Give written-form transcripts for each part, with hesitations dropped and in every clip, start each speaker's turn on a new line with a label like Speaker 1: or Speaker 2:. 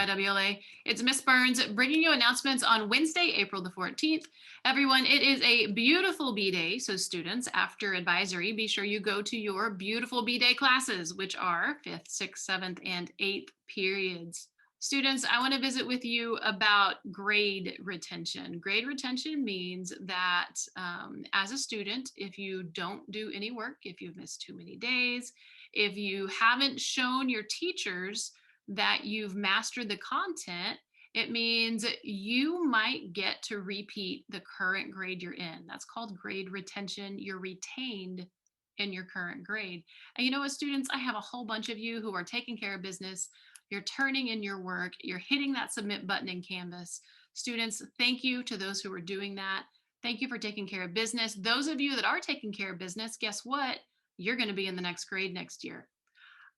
Speaker 1: YWLA. It's Miss Burns bringing you announcements on Wednesday, April the 14th. Everyone, it is a beautiful B-Day, so students, after advisory, be sure you go to your beautiful B-Day classes, which are 5th, 6th, 7th, and 8th periods. Students, I want to visit with you about grade retention. Grade retention means that as a student, if you don't do any work, if you've missed too many days, if you haven't shown your teachers that you've mastered the content, it means you might get to repeat the current grade you're in. That's called grade retention. You're retained in your current grade. And you know what, students, I have a whole bunch of you who are taking care of business. You're turning in your work. You're hitting that submit button in Canvas. Students, thank you to those who are doing that. Thank you for taking care of business. Those of you that are taking care of business, guess what? You're going to be in the next grade next year.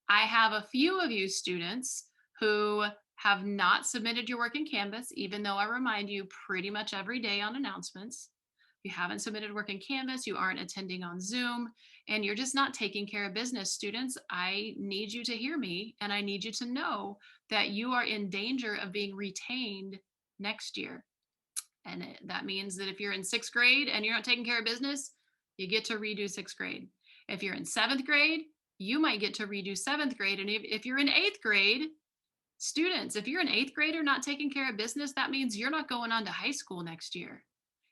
Speaker 1: I have a few of you students who have not submitted your work in Canvas, even though I remind you pretty much every day on announcements. You haven't submitted work in Canvas, you aren't attending on Zoom, and you're just not taking care of business. Students, I need you to hear me, and I need you to know that you are in danger of being retained next year. And that means that if you're in 6th grade and you're not taking care of business, you get to redo 6th grade. If you're in 7th grade, you might get to redo 7th grade. And if you're in 8th grade, students, if you're an 8th grader not taking care of business, that means you're not going on to high school next year.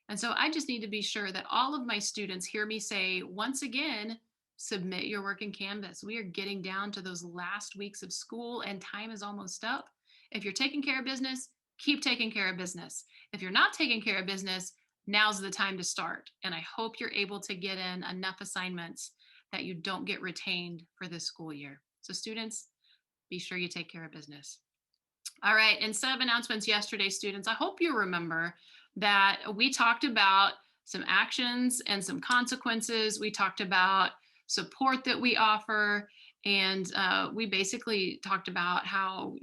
Speaker 1: And so I just need to be sure that all of my students hear me say, once again, submit your work in Canvas. We are getting down to those last weeks of school and time is almost up. If you're taking care of business, keep taking care of business. If you're not taking care of business, now's the time to start. And I hope you're able to get in enough assignments that you don't get retained for this school year. So students, be sure you take care of business. All right, instead of announcements yesterday, students, I hope you remember that we talked about some actions and some consequences. We talked about support that we offer, and we basically talked about how,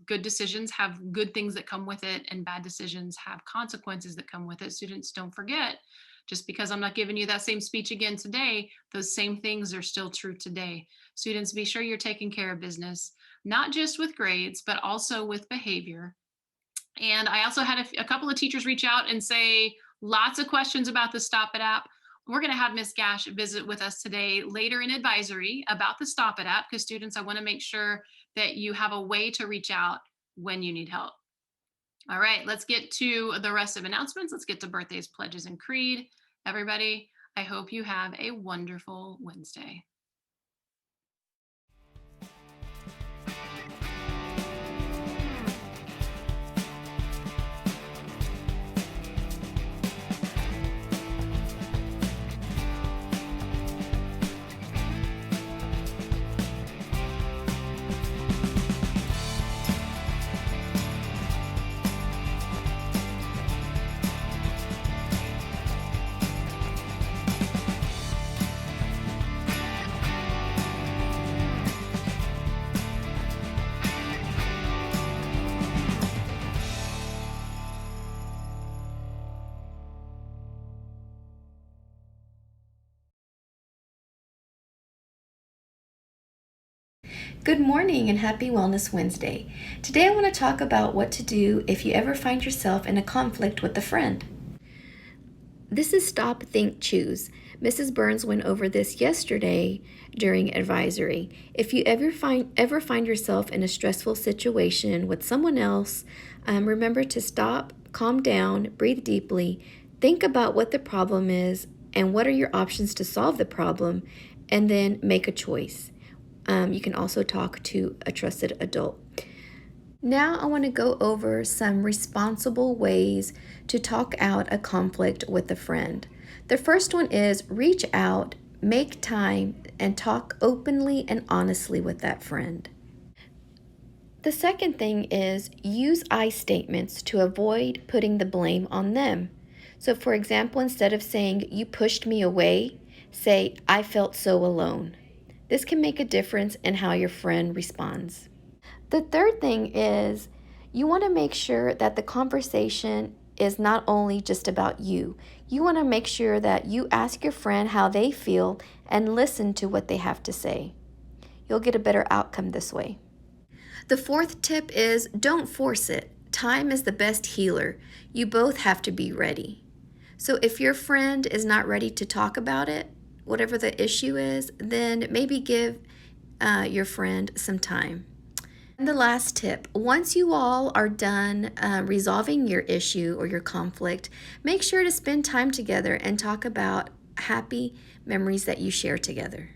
Speaker 1: good decisions have good things that come with it, and bad decisions have consequences that come with it. Students, don't forget, just because I'm not giving you that same speech again today, those same things are still true today. Students, be sure you're taking care of business, not just with grades, but also with behavior. And I also had a couple of teachers reach out and say lots of questions about the Stop It app. We're going to have Miss Gash visit with us today later in advisory about the Stop It app, because students, I want to make sure that you have a way to reach out when you need help. All right, let's get to the rest of announcements. Let's get to birthdays, pledges, and creed. Everybody, I hope you have a wonderful Wednesday.
Speaker 2: Good morning and happy Wellness Wednesday. Today I want to talk about what to do if you ever find yourself in a conflict with a friend. This is Stop, Think, Choose. Mrs. Burns went over this yesterday during advisory. If you ever find yourself in a stressful situation with someone else, remember to stop, calm down, breathe deeply, think about what the problem is and what are your options to solve the problem, and then make a choice. You can also talk to a trusted adult. Now I want to go over some responsible ways to talk out a conflict with a friend. The first one is reach out, make time, and talk openly and honestly with that friend. The second thing is use I statements to avoid putting the blame on them. So for example, instead of saying, "You pushed me away," say, "I felt so alone." This can make a difference in how your friend responds. The third thing is you want to make sure that the conversation is not only just about you. You want to make sure that you ask your friend how they feel and listen to what they have to say. You'll get a better outcome this way. The fourth tip is don't force it. Time is the best healer. You both have to be ready. So if your friend is not ready to talk about it, whatever the issue is, then maybe give your friend some time. And the last tip, once you all are done resolving your issue or your conflict, make sure to spend time together and talk about happy memories that you share together.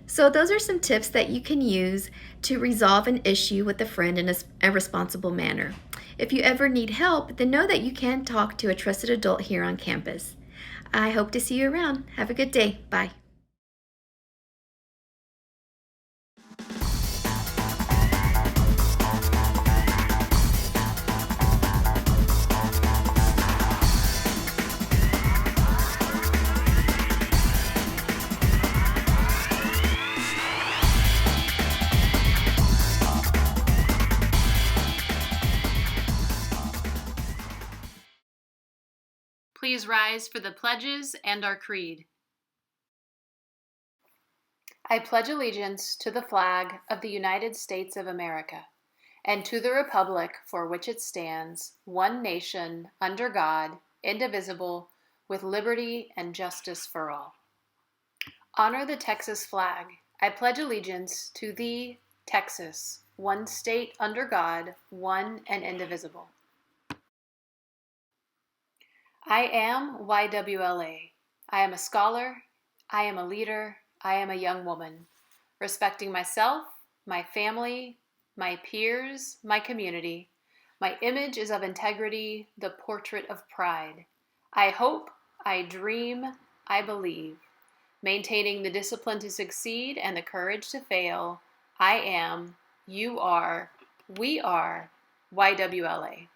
Speaker 2: So those are some tips that you can use to resolve an issue with a friend in a responsible manner. If you ever need help, then know that you can talk to a trusted adult here on campus. I hope to see you around. Have a good day. Bye.
Speaker 1: Please rise for the pledges and our creed. I pledge allegiance to the flag of the United States of America and to the republic for which it stands, one nation, under God, indivisible, with liberty and justice for all. Honor the Texas flag. I pledge allegiance to thee, Texas, one state under God, one and indivisible. I am YWLA. I am a scholar. I am a leader. I am a young woman, respecting myself, my family, my peers, my community. My image is of integrity, the portrait of pride. I hope, I dream, I believe. Maintaining the discipline to succeed and the courage to fail. I am, you are, we are YWLA.